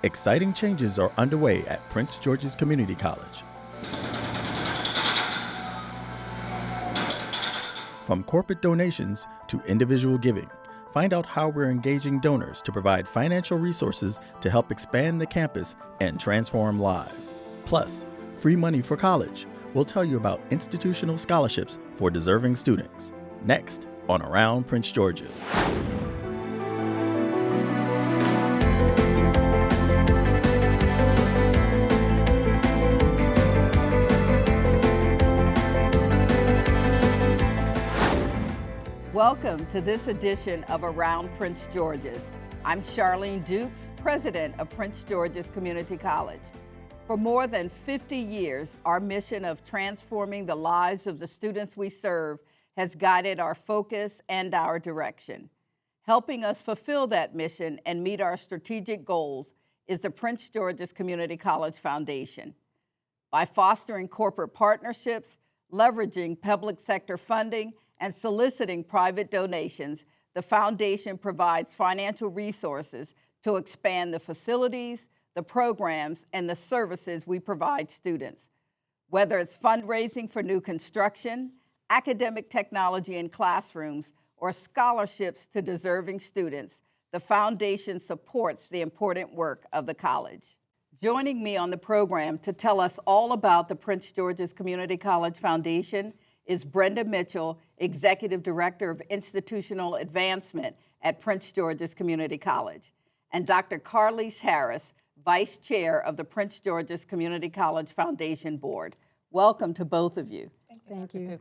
Exciting changes are underway at Prince George's Community College. From corporate donations to individual giving, find out how we're engaging donors to provide financial resources to help expand the campus and transform lives. Plus, free money for college. We'll tell you about institutional scholarships for deserving students. Next on Around Prince George's. Welcome to this edition of Around Prince George's. I'm Charlene Dukes, president of Prince George's Community College. For more than 50 years, our mission of transforming the lives of the students we serve has guided our focus and our direction. Helping us fulfill that mission and meet our strategic goals is the Prince George's Community College Foundation. By fostering corporate partnerships, leveraging public sector funding, and soliciting private donations, the foundation provides financial resources to expand the facilities, the programs, and the services we provide students. Whether it's fundraising for new construction, academic technology in classrooms, or scholarships to deserving students, the foundation supports the important work of the college. Joining me on the program to tell us all about the Prince George's Community College Foundation is Brenda Mitchell, Executive Director of Institutional Advancement at Prince George's Community College, and Dr. Carlise Harris, Vice Chair of the Prince George's Community College Foundation Board. Welcome to both of you. Thank you.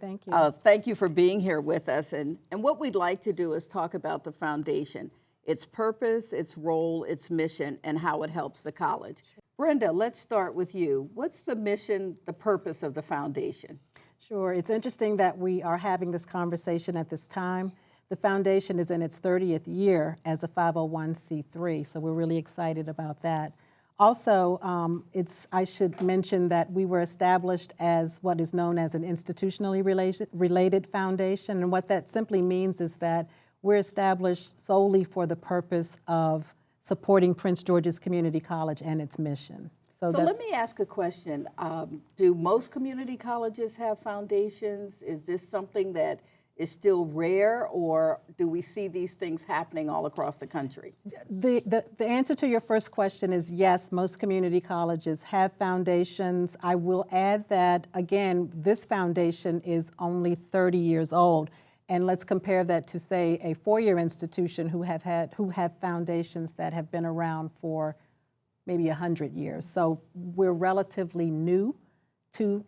Thank you for being here with us. And what we'd like to do is talk about the foundation, its purpose, its role, its mission, and how it helps the college. Brenda, let's start with you. What's the mission, the purpose of the foundation? Sure. It's interesting that we are having this conversation at this time. The foundation is in its 30th year as a 501c3, so we're really excited about that. Also, I should mention that we were established as what is known as an institutionally related foundation, and what that simply means is that we're established solely for the purpose of supporting Prince George's Community College and its mission. So let me ask a question. Do most community colleges have foundations? Is this something that is still rare, or do we see these things happening all across the country? The answer to your first question is yes, most community colleges have foundations. I will add that, again, this foundation is only 30 years old. And let's compare that to, say, a four-year institution who have foundations that have been around for maybe 100 years. So we're relatively new to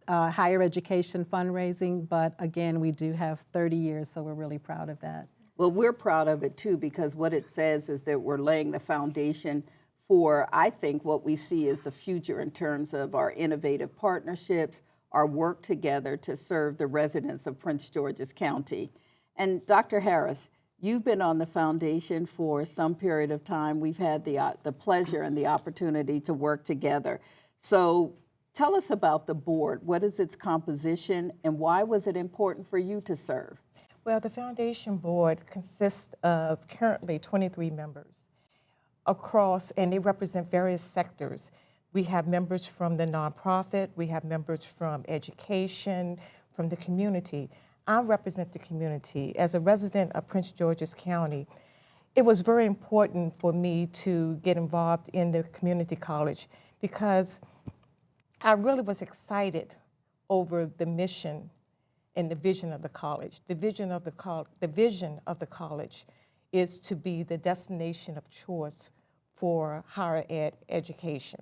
higher education fundraising, but again, we do have 30 years, so we're really proud of that. Well, we're proud of it too, because what it says is that we're laying the foundation for, I think, what we see as the future in terms of our innovative partnerships, our work together to serve the residents of Prince George's County. And Dr. Harris, you've been on the foundation for some period of time. We've had the pleasure and the opportunity to work together. So tell us about the board. What is its composition, and why was it important for you to serve? Well, the foundation board consists of currently 23 members across, and they represent various sectors. We have members from the nonprofit, we have members from education, from the community. I represent the community. As a resident of Prince George's County, it was very important for me to get involved in the community college because I really was excited over the mission and the vision of the college. The vision of the college is to be the destination of choice for higher ed education.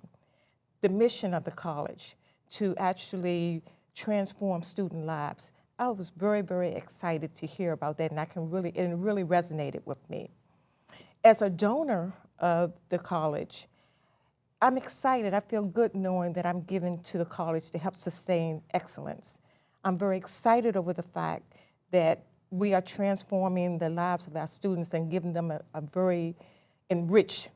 The mission of the college to actually transform student lives. I was very, very excited to hear about that, and it really resonated with me. As a donor of the college, I'm excited. I feel good knowing that I'm giving to the college to help sustain excellence. I'm very excited over the fact that we are transforming the lives of our students and giving them a very enriched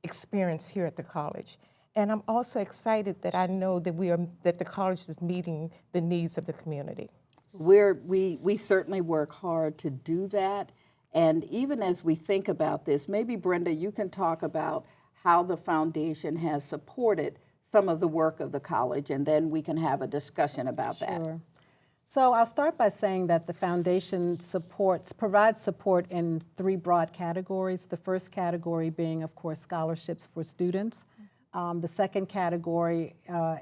experience here at the college. And I'm also excited that I know that the college is meeting the needs of the community. We certainly work hard to do that. And even as we think about this, maybe Brenda, you can talk about how the foundation has supported some of the work of the college, and then we can have a discussion about that. Sure. So I'll start by saying that the foundation provides support in three broad categories. The first category being, of course, scholarships for students. The second category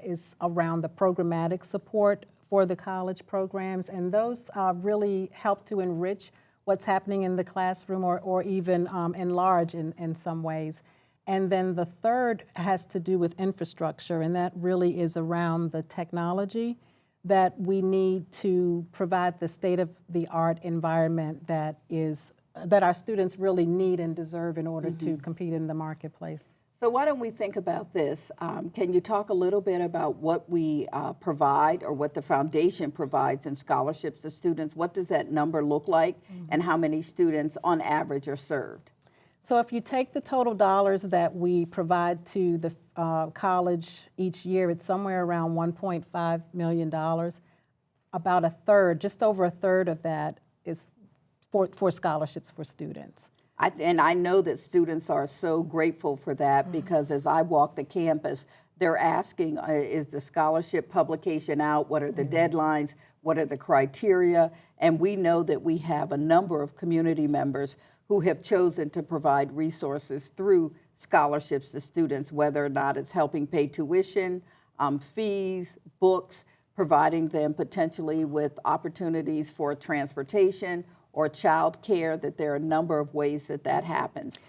is around the programmatic support for the college programs, and those really help to enrich what's happening in the classroom or even enlarge in some ways. And then the third has to do with infrastructure, and that really is around the technology that we need to provide the state-of-the-art environment that our students really need and deserve in order to compete in the marketplace. So why don't we think about this? Can you talk a little bit about what we provide or what the foundation provides in scholarships to students? What does that number look like, and how many students on average are served? So if you take the total dollars that we provide to the college each year, it's somewhere around $1.5 million. About a third, just over a third of that is for scholarships for students. And I know that students are so grateful for that, because as I walk the campus, they're asking, is the scholarship publication out? What are the deadlines? What are the criteria? And we know that we have a number of community members who have chosen to provide resources through scholarships to students, whether or not it's helping pay tuition, fees, books, providing them potentially with opportunities for transportation or child care, that there are a number of ways that that happens.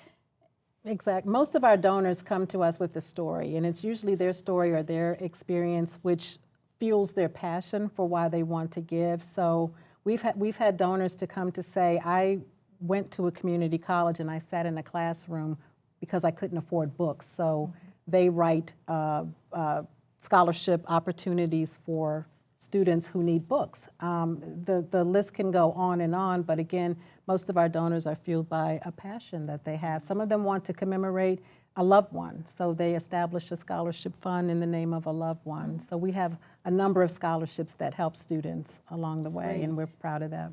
Exactly. Most of our donors come to us with a story, and it's usually their story or their experience which fuels their passion for why they want to give. So we've had donors to come to say, I went to a community college and I sat in a classroom because I couldn't afford books. So they write scholarship opportunities for students who need books. The list can go on, but again, most of our donors are fueled by a passion that they have. Some of them want to commemorate a loved one, so they establish a scholarship fund in the name of a loved one. So we have a number of scholarships that help students along the way, and we're proud of that.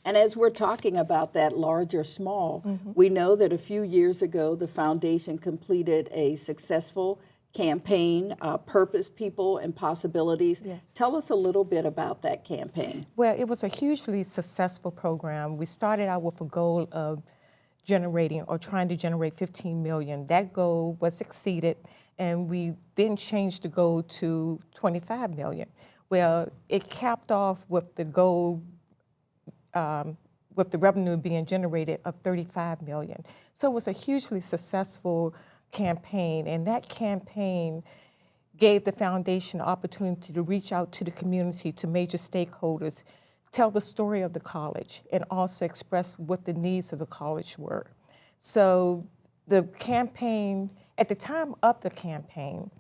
And as we're talking about that large or small, we know that a few years ago, the foundation completed a successful campaign, Purpose, People, and Possibilities. Yes. Tell us a little bit about that campaign. Well, it was a hugely successful program. We started out with a goal of trying to generate 15 million. That goal was exceeded, and we then changed the goal to 25 million. Well, it capped off with the goal with the revenue being generated of 35 million. So it was a hugely successful campaign, and that campaign gave the foundation the opportunity to reach out to the community, to major stakeholders, tell the story of the college, and also express what the needs of the college were. So the campaign, at the time of the campaign,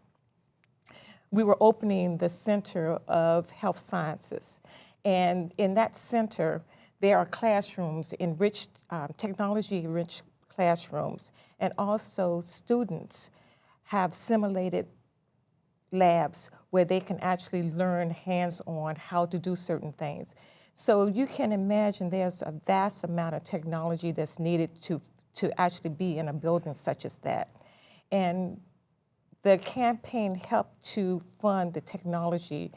we were opening the Center of Health Sciences, and in that center, there are classrooms, enriched, technology-enriched classrooms, and also students have simulated labs where they can actually learn hands-on how to do certain things. So you can imagine there's a vast amount of technology that's needed to actually be in a building such as that. And the campaign helped to fund the technology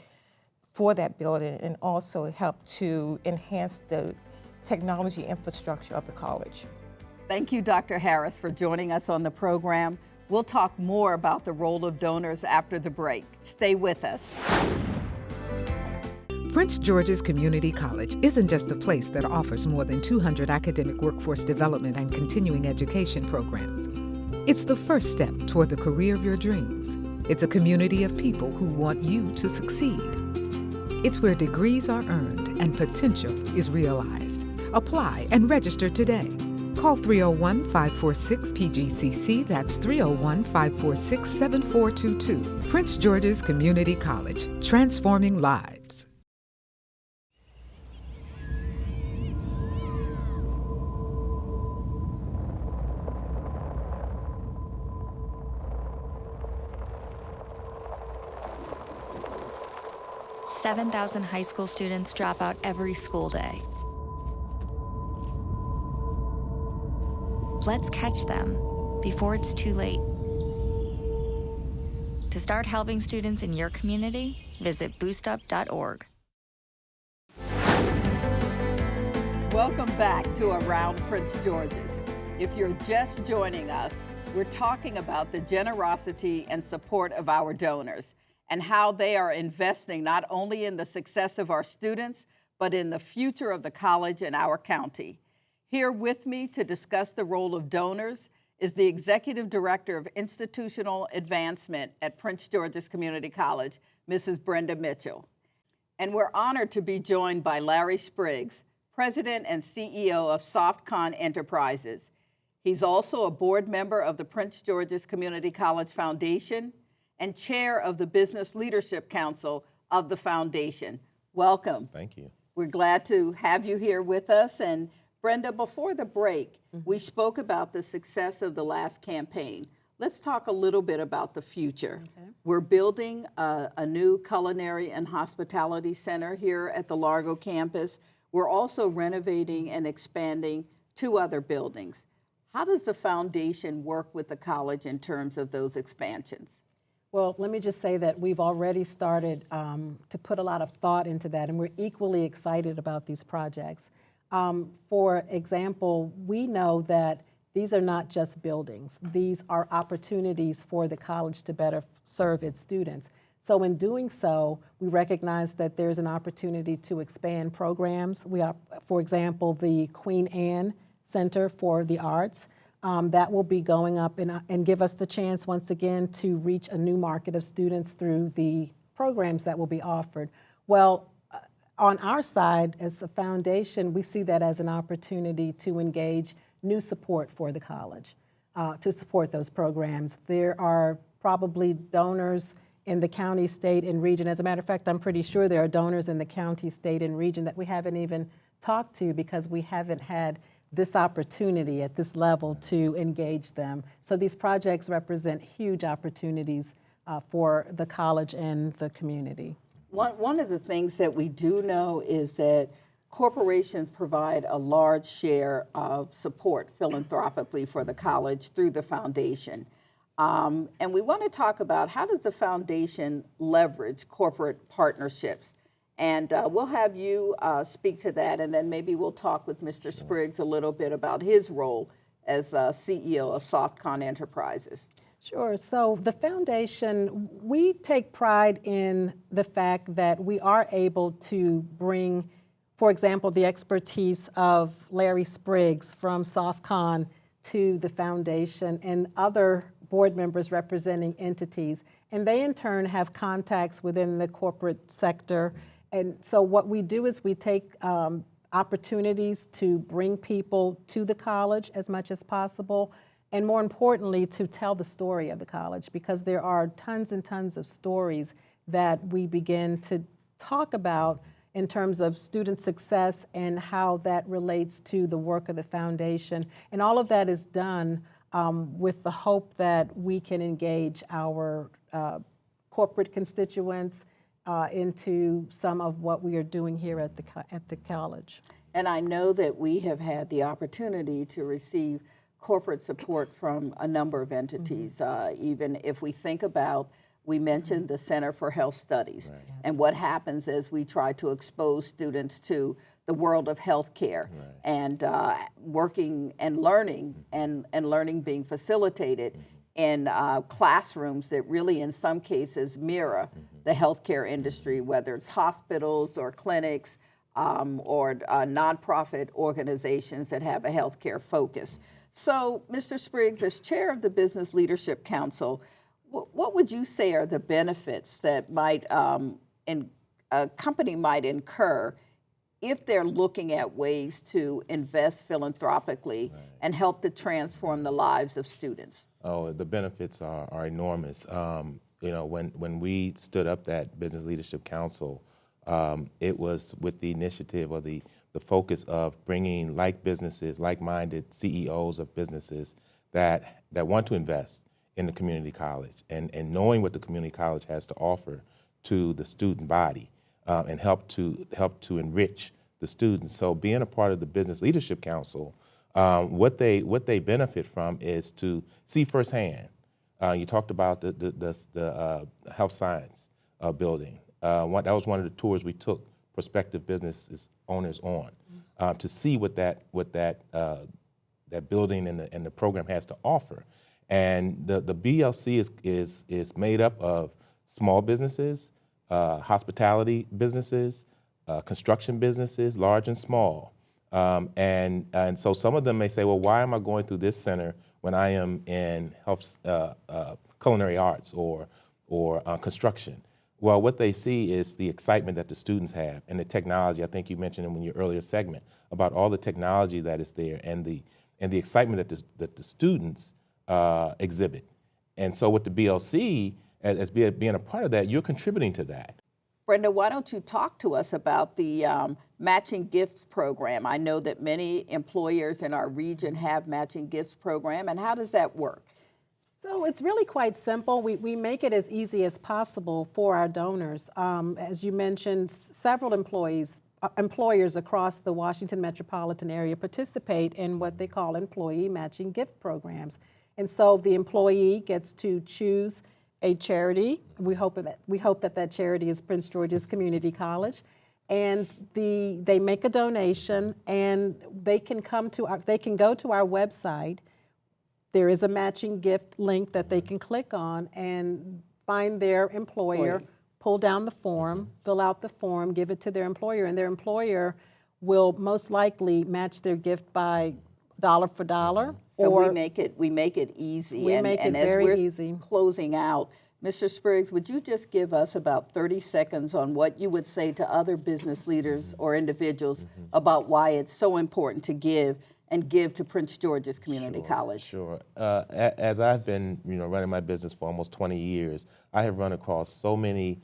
for that building, and also help to enhance the technology infrastructure of the college. Thank you, Dr. Harris, for joining us on the program. We'll talk more about the role of donors after the break. Stay with us. Prince George's Community College isn't just a place that offers more than 200 academic workforce development and continuing education programs. It's the first step toward the career of your dreams. It's a community of people who want you to succeed. It's where degrees are earned and potential is realized. Apply and register today. Call 301-546-PGCC, that's 301-546-7422. Prince George's Community College, transforming lives. $7,000 high school students drop out every school day. Let's catch them before it's too late. To start helping students in your community, visit boostup.org. Welcome back to Around Prince George's. If you're just joining us, we're talking about the generosity and support of our donors and how they are investing not only in the success of our students, but in the future of the college and our county. Here with me to discuss the role of donors is the Executive Director of Institutional Advancement at Prince George's Community College, Mrs. Brenda Mitchell. And we're honored to be joined by Larry Spriggs, President and CEO of SoftCon Enterprises. He's also a board member of the Prince George's Community College Foundation and chair of the Business Leadership Council of the foundation. Welcome. Thank you. We're glad to have you here with us. And Brenda, before the break, we spoke about the success of the last campaign. Let's talk a little bit about the future. Okay. We're building a new culinary and hospitality center here at the Largo campus. We're also renovating and expanding 2 other buildings. How does the foundation work with the college in terms of those expansions? Well, let me just say that we've already started to put a lot of thought into that, and we're equally excited about these projects. For example, we know that these are not just buildings. These are opportunities for the college to better serve its students. So in doing so, we recognize that there's an opportunity to expand programs. We are, for example, the Queen Anne Center for the Arts. That will be going up and give us the chance once again to reach a new market of students through the programs that will be offered. Well, on our side, as a foundation, we see that as an opportunity to engage new support for the college, to support those programs. There are probably donors in the county, state, and region. As a matter of fact, I'm pretty sure there are donors in the county, state, and region that we haven't even talked to because we haven't had this opportunity at this level to engage them. So these projects represent huge opportunities for the college and the community. One of the things that we do know is that corporations provide a large share of support philanthropically for the college through the foundation. And we want to talk about how does the foundation leverage corporate partnerships? And we'll have you speak to that, and then maybe we'll talk with Mr. Spriggs a little bit about his role as CEO of SoftCon Enterprises. Sure. So the foundation, we take pride in the fact that we are able to bring, for example, the expertise of Larry Spriggs from SoftCon to the foundation and other board members representing entities. And they in turn have contacts within the corporate sector. And so what we do is we take opportunities to bring people to the college as much as possible, and more importantly, to tell the story of the college, because there are tons and tons of stories that we begin to talk about in terms of student success and how that relates to the work of the foundation. And all of that is done with the hope that we can engage our corporate constituents into some of what we are doing here at the college. And I know that we have had the opportunity to receive corporate support from a number of entities. Even if we think about, we mentioned the Center for Health Studies, right. Yes. And what happens as we try to expose students to the world of healthcare, right. And working and learning, and learning being facilitated in classrooms that really in some cases mirror the healthcare industry, whether it's hospitals or clinics or nonprofit organizations that have a healthcare focus. So, Mr. Spriggs, as chair of the Business Leadership Council, what would you say are the benefits that a company might incur if they're looking at ways to invest philanthropically, right. And help to transform the lives of students? Oh, the benefits are enormous. You know, when we stood up that Business Leadership Council, it was with the initiative or the focus of bringing like-minded CEOs of businesses that want to invest in the community college, and knowing what the community college has to offer to the student body, and help to enrich the students. So being a part of the Business Leadership Council, what they benefit from is to see firsthand You talked about the health science building. That was one of the tours we took prospective business owners on to see what that building and the program has to offer. And the BLC is made up of small businesses, hospitality businesses, construction businesses, large and small. And so some of them may say, well, why am I going through this center when I am in health, culinary arts or construction? Well, what they see is the excitement that the students have and the technology. I think you mentioned in your earlier segment about all the technology that is there and the excitement that the students exhibit. And so with the BLC, as being a part of that, you're contributing to that. Brenda, why don't you talk to us about the matching gifts program? I know that many employers in our region have matching gifts program, and how does that work? So it's really quite simple. We make it as easy as possible for our donors. As you mentioned, several employers across the Washington metropolitan area participate in what they call employee matching gift programs. And so the employee gets to choose a charity. We hope that charity is Prince George's Community College, and they make a donation, and they can go to our website. There is a matching gift link that they can click on and find their employer, pull down the form, fill out the form, give it to their employer, and their employer will most likely match their gift by dollar for dollar. So we make it easy. We make it very easy. Closing out, Mr. Spriggs, would you just give us about 30 seconds on what you would say to other business leaders or individuals about why it's so important to give to Prince George's Community College? Sure. As I've been, running my business for almost 20 years, I have run across so many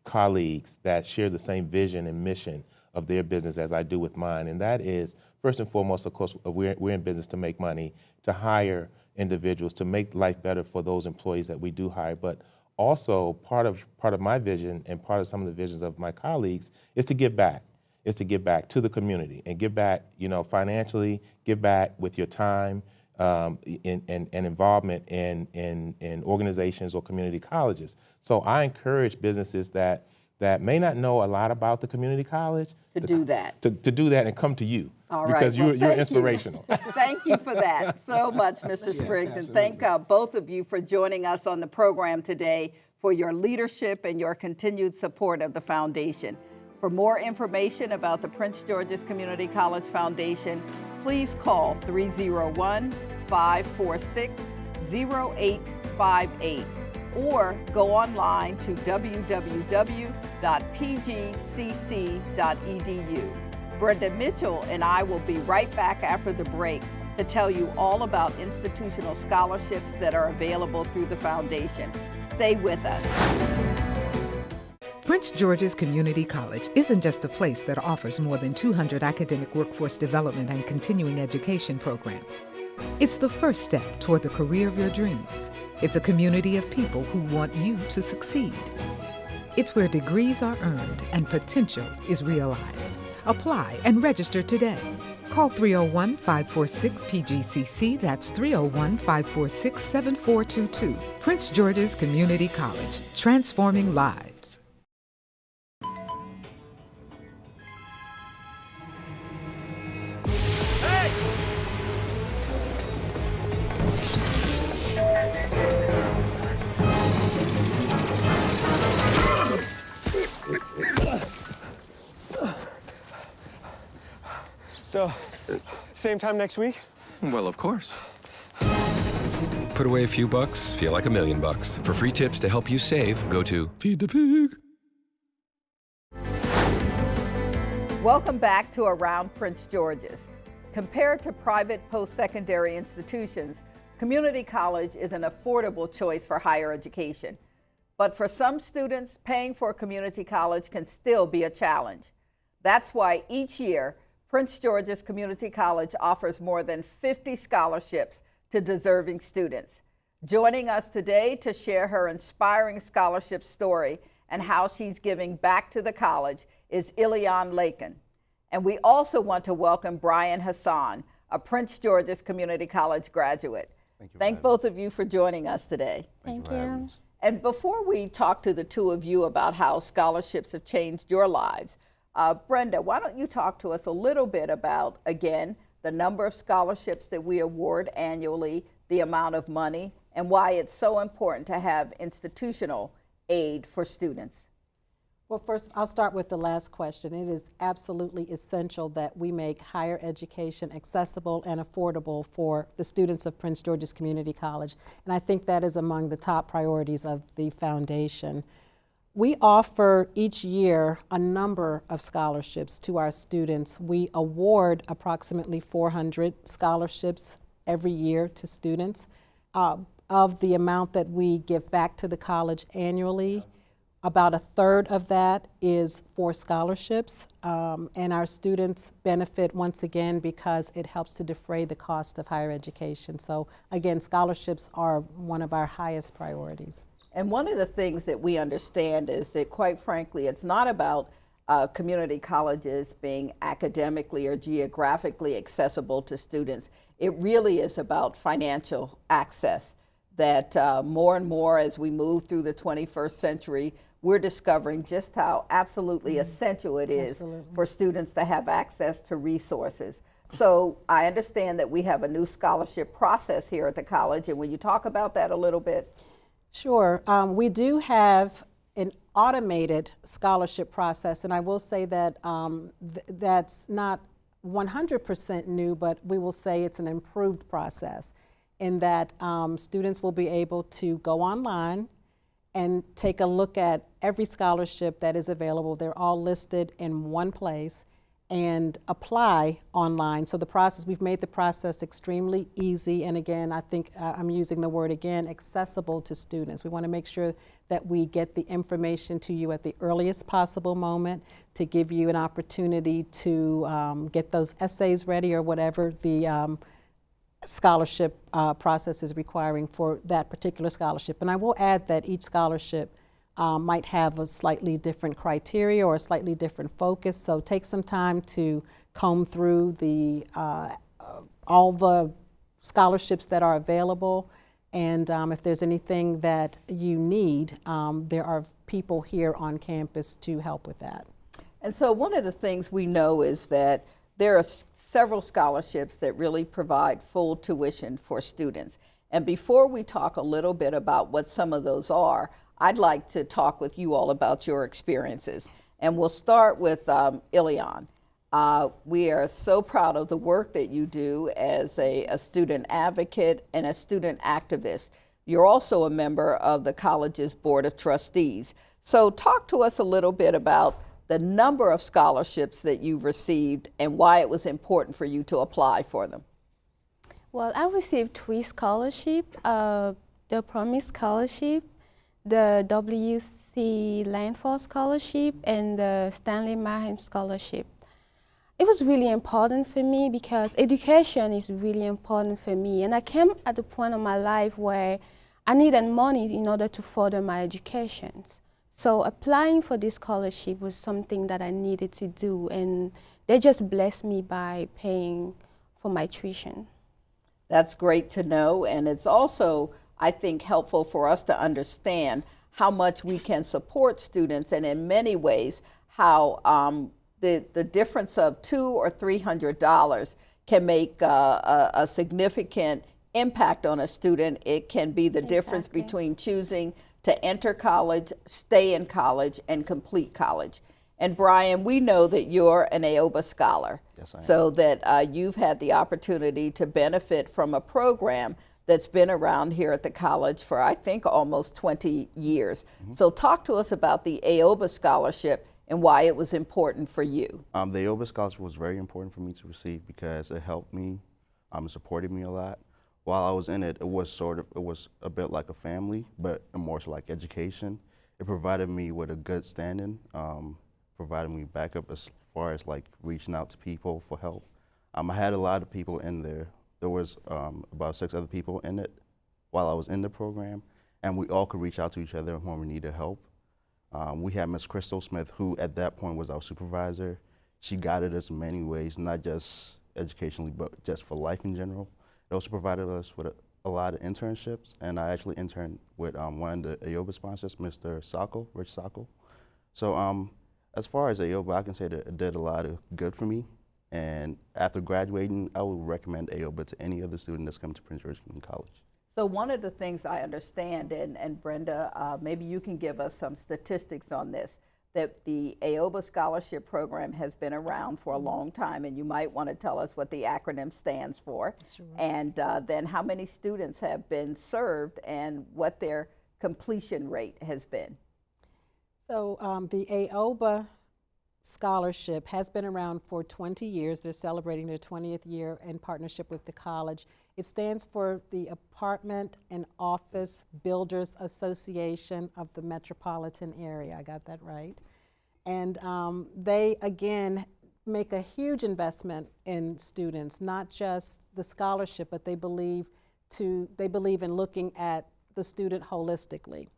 colleagues that share the same vision and mission of their business as I do with mine, and that is, first and foremost, of course, we're in business to make money, to hire individuals, to make life better for those employees that we do hire, but also part of my vision and part of some of the visions of my colleagues is to give back. Is to give back to the community and give back, financially, give back with your time and involvement in organizations or community colleges. So I encourage businesses that may not know a lot about the community college to do that and come to you. All because right. you're inspirational. Thank you for that so much, Mr. Spriggs, and thank both of you for joining us on the program today, for your leadership and your continued support of the foundation. For more information about the Prince George's Community College Foundation, please call 301-546-0858 or go online to www.pgcc.edu. Brenda Mitchell and I will be right back after the break to tell you all about institutional scholarships that are available through the foundation. Stay with us. Prince George's Community College isn't just a place that offers more than 200 academic workforce development and continuing education programs. It's the first step toward the career of your dreams. It's a community of people who want you to succeed. It's where degrees are earned and potential is realized. Apply and register today. Call 301-546-PGCC. That's 301-546-7422. Prince George's Community College, transforming lives. So, same time next week? Well, of course. Put away a few bucks, feel like $1 million. For free tips to help you save, go to Feed the Pig. Welcome back to Around Prince George's. Compared to private post-secondary institutions, community college is an affordable choice for higher education. But for some students, paying for a community college can still be a challenge. That's why each year, Prince George's Community College offers more than 50 scholarships to deserving students. Joining us today to share her inspiring scholarship story and how she's giving back to the college is Ilion Lakin. And we also want to welcome Brian Hassan, a Prince George's Community College graduate. Thank both of you for joining us today. Thank you. And before we talk to the two of you about how scholarships have changed your lives, Brenda, why don't you talk to us a little bit about, again, the number of scholarships that we award annually, the amount of money, and why it's so important to have institutional aid for students. Well, first, I'll start with the last question. It is absolutely essential that we make higher education accessible and affordable for the students of Prince George's Community College, and I think that is among the top priorities of the foundation. We offer each year a number of scholarships to our students. We award approximately 400 scholarships every year to students. Of the amount that we give back to the college annually, about a third of that is for scholarships, and our students benefit once again because it helps to defray the cost of higher education. So again, scholarships are one of our highest priorities. And one of the things that we understand is that, quite frankly, it's not about community colleges being academically or geographically accessible to students. It really is about financial access, that more and more as we move through the 21st century, we're discovering just how absolutely essential it is for students to have access to resources. So I understand that we have a new scholarship process here at the college, and will you talk about that a little bit? Sure. We do have an automated scholarship process, and I will say that that's not 100% new, but we will say it's an improved process in that students will be able to go online and take a look at every scholarship that is available. They're all listed in one place and apply online. So the process, we've made the process extremely easy, and again, I think I'm using the word again, accessible to students. We want to make sure that we get the information to you at the earliest possible moment to give you an opportunity to get those essays ready or whatever the scholarship process is requiring for that particular scholarship. And I will add that each scholarship might have a slightly different criteria or a slightly different focus, so take some time to comb through the all the scholarships that are available, and if there's anything that you need, there are people here on campus to help with that. And so one of the things we know is that there are several scholarships that really provide full tuition for students. And before we talk a little bit about what some of those are, I'd like to talk with you all about your experiences. And we'll start with Ilion. We are so proud of the work that you do as a student advocate and a student activist. You're also a member of the college's Board of Trustees. So talk to us a little bit about the number of scholarships that you've received and why it was important for you to apply for them. Well, I received 3 scholarships, the Promise Scholarship, the W.C. Landfall Scholarship, and the Stanley Mahan Scholarship. It was really important for me because education is really important for me, and I came at a point in my life where I needed money in order to further my education. So applying for this scholarship was something that I needed to do, and they just blessed me by paying for my tuition. That's great to know, and it's also, I think, helpful for us to understand how much we can support students, and in many ways how the difference of $200 or $300 can make a significant impact on a student. It can be the difference between choosing to enter college, stay in college, and complete college. And Brian, we know that you're an AOBA scholar. Yes, I am. So that you've had the opportunity to benefit from a program that's been around here at the college for, I think, almost 20 years. So talk to us about the AOBA scholarship and why it was important for you. The AOBA scholarship was very important for me to receive because it helped me, it supported me a lot. While I was in it, it was a bit like a family, but more so like education. It provided me with a good standing, provided me backup as far as like reaching out to people for help. I had a lot of people in there. There was about 6 other people in it while I was in the program, and we all could reach out to each other when we needed help. We had Miss Crystal Smith, who at that point was our supervisor. She guided us in many ways, not just educationally, but just for life in general. It also provided us with a lot of internships, and I actually interned with one of the AOBA sponsors, Mr. Sacco, Rich Sacco. So as far as AOBA, I can say that it did a lot of good for me. And after graduating, I would recommend AOBA to any other student that's coming to Prince George's Community College. So one of the things I understand, and Brenda, maybe you can give us some statistics on this, that the AOBA scholarship program has been around for a long time, and you might want to tell us what the acronym stands for, Sure. and then how many students have been served and what their completion rate has been. So the AOBA scholarship has been around for 20 years. They're celebrating their 20th year in partnership with the college. It stands for the Apartment and Office Builders Association of the Metropolitan Area. I got that right. And they, again, make a huge investment in students, not just the scholarship, but they believe in looking at the student holistically.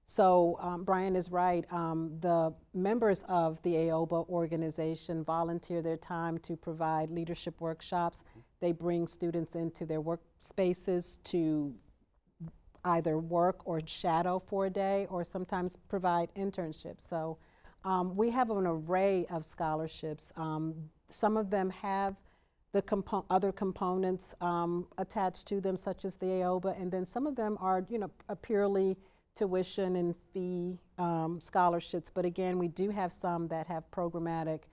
So Brian is right. The members of the AOBA organization volunteer their time to provide leadership workshops. They bring students into their workspaces to either work or shadow for a day, or sometimes provide internships. So we have an array of scholarships. Some of them have the other components attached to them, such as the AOBA, and then some of them are, a purely tuition and fee scholarships. But again, we do have some that have programmatic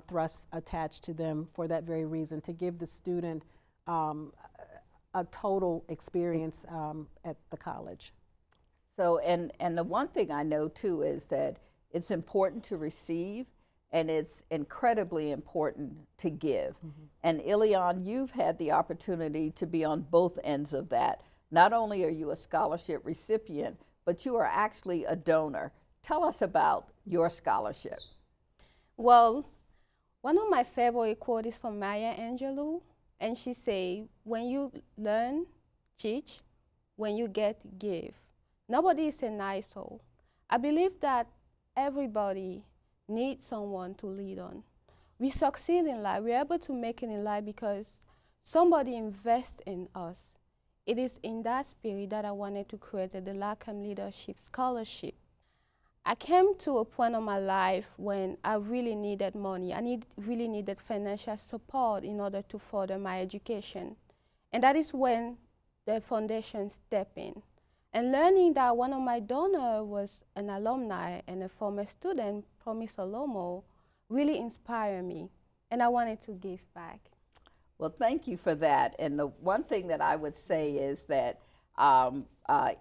thrusts attached to them for that very reason, to give the student a total experience at the college. So, and the one thing I know too is that it's important to receive, and it's incredibly important to give. Mm-hmm. And Ilion, you've had the opportunity to be on both ends of that. Not only are you a scholarship recipient, but you are actually a donor. Tell us about your scholarship. Well, one of my favorite quotes is from Maya Angelou, and she say, when you learn, teach, when you get, give. Nobody is an asshole. I believe that everybody needs someone to lead on. We succeed in life, we're able to make it in life because somebody invests in us. It is in that spirit that I wanted to create the Lacam Leadership Scholarship. I came to a point in my life when I really needed money. I really needed financial support in order to further my education. And that is when the foundation stepped in. And learning that one of my donors was an alumni and a former student, Promise Olomo, really inspired me. And I wanted to give back. Well, thank you for that. And the one thing that I would say is that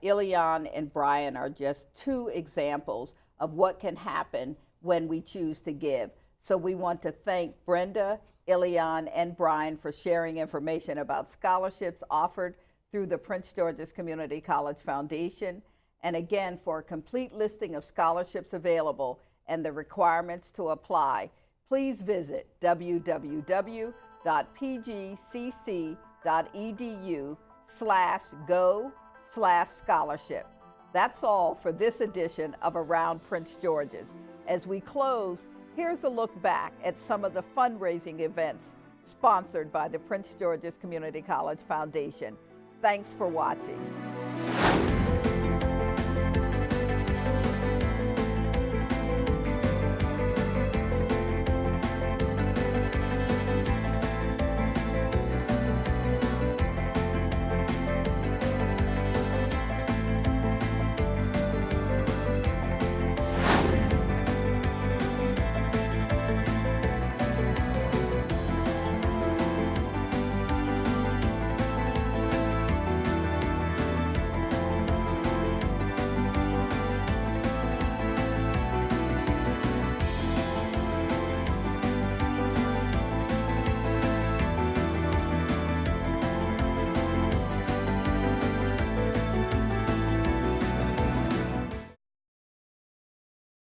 Ilion and Brian are just two examples of what can happen when we choose to give. So we want to thank Brenda, Ilion, and Brian for sharing information about scholarships offered through the Prince George's Community College Foundation. And again, for a complete listing of scholarships available and the requirements to apply, please visit www.pgcc.edu/go/scholarship. That's all for this edition of Around Prince George's. As we close, here's a look back at some of the fundraising events sponsored by the Prince George's Community College Foundation. Thanks for watching.